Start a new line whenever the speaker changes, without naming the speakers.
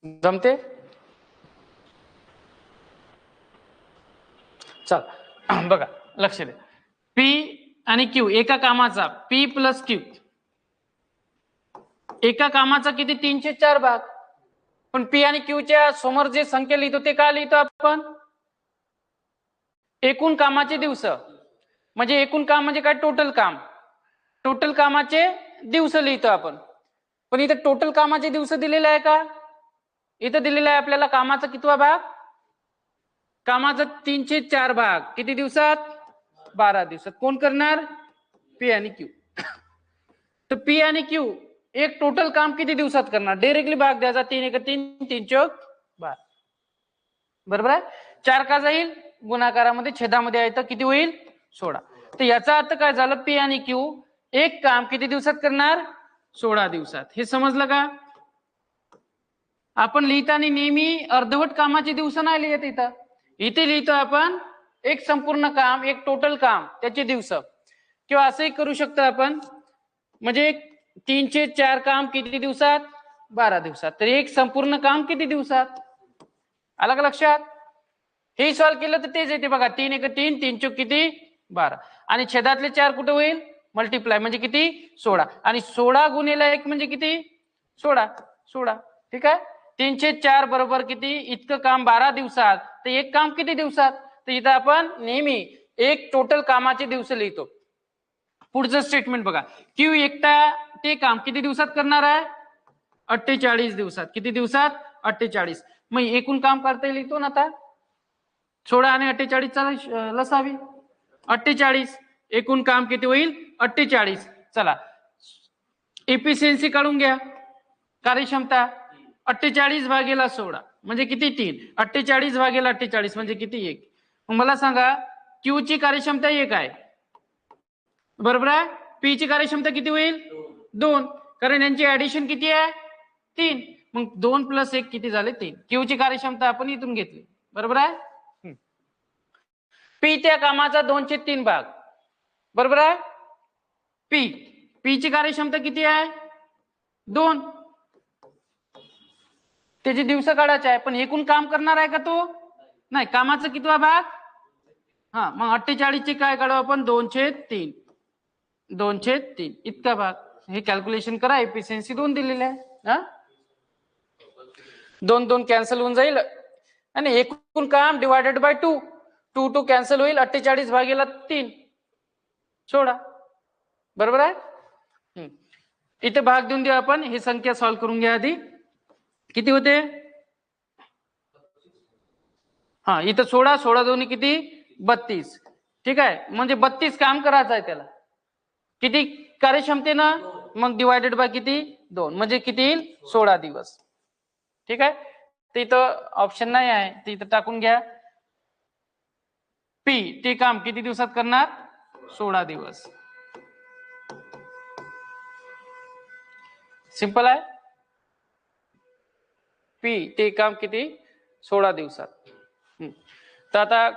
जमते? चल बघा, लक्ष द्या. पी आणि क्यू एका कामाचा पी प्लस क्यू, एका कामाचा किती 3/4 भाग. पण पी आणि क्यूच्या समोर जे संख्या लिहितो ते का लिहितो आपण? एकूण कामाचे दिवस. म्हणजे एकूण काम म्हणजे काय? टोटल काम. टोटल कामाचे दिवस लिहितो आपण. पण इथं टोटल कामाचे दिवस दिलेले आहे का? इथं दिलेलं आहे आपल्याला कामाचा कितवा भाग? कामाचा 3/4 भाग. किती दिवसात? 12 दिवसात. कोण करणार? पी आणि क्यू. तर पी आणि क्यू एक टोटल काम किती दिवसात करणार? डायरेक्टली भाग द्यायचा. 3 × 3 3 × 12. बरोबर आहे. 4 का जाईल? गुणाकारामध्ये, छेदामध्ये आहे तर किती होईल? 16. तर याचा अर्थ काय झालं? पी आणि क्यू एक काम किती दिवसात करणार? 16 दिवसात. हे समजलं का? आपण लिहिताना नेहमी अर्धवट कामाचे दिवस नाही लिहित इथं. इथे लिहितो आपण एक संपूर्ण काम, एक टोटल काम, त्याचे दिवस. किंवा असंही करू शकतो आपण, म्हणजे 3/4 काम किती दिवसात? 12 दिवसात. तर एक संपूर्ण काम किती दिवसात? आलं का लक्षात? हे सॉल्व्ह केलं तर तेच येते बघा. 3 × 3 3 × किती? 12. आणि छेदातले 4 कुठे होईल? मल्टिप्लाय म्हणजे किती? 16. आणि 16 गुणिले 1 म्हणजे किती? 16. ठीक आहे. 3/4 बरोबर किती? इतकं काम 12 दिवसात. तर एक काम किती दिवसात? तर इथं आपण नेहमी एक टोटल कामाचे दिवस लिहितो. पुढचं स्टेटमेंट बघा. क्यू एकटा ते काम किती दिवसात करणार आहे? 48 दिवसात. किती दिवसात? 48. मग एकूण काम करता येईल इथून आता. 16 आणि 48 लसावी. 48. एकूण काम किती होईल? 48. चला, एफिशियन्सी काढून घ्या. कार्यक्षमता 48 भागेला 16 म्हणजे किती? 3. 48 भागेला 48 म्हणजे किती? 1. मला सांगा, क्यू ची कार्यक्षमता 1 आहे. बरोबर आहे. पी ची कार्यक्षमता किती होईल? 2. कारण यांची ऍडिशन किती आहे? 3. मग 2 + 1 किती झाले? 3. क्यू ची कार्यक्षमता आपण इथून घेतली. बरोबर आहे. पी त्या कामाचा 2/3 भाग. बरोबर आहे. पी ची कार्यक्षमता किती आहे? 2. त्याचे दिवस काढायचे आहे. पण एकूण काम करणार आहे का तो? नाही. कामाचा कितवा भाग? हा, मग 48 चे काय काढू आपण? 2/3. 2/3 इतका भाग. हे कॅल्क्युलेशन करा. एफिशियन्सी 2 दिलेली आहे. 2 कॅन्सल होऊन जाईल आणि एकूण काम डिवायडेड बाय 2. 2 कॅन्सल होईल. 48 भागेला 3 16. बरोबर आहे. इथे भाग देऊन देऊ आपण. ही संख्या सॉल्व्ह करून घ्या आधी. किती होते? हा, इथं 16 दोन्ही किती? 32. ठीक आहे. म्हणजे 32 काम करायचं आहे त्याला. किती कार्यक्षमतेनं? मग डिवायडेड बाय किती? 2. म्हणजे किती येईल? 16 दिवस. ठीक आहे. तर इथं ऑप्शन नाही आहे, ते इथं टाकून घ्या. पी ते काम किती दिवसात करणार? 16 दिवस. सिंपल आहे. पी ते काम किती? 16 दिवसात. तर आता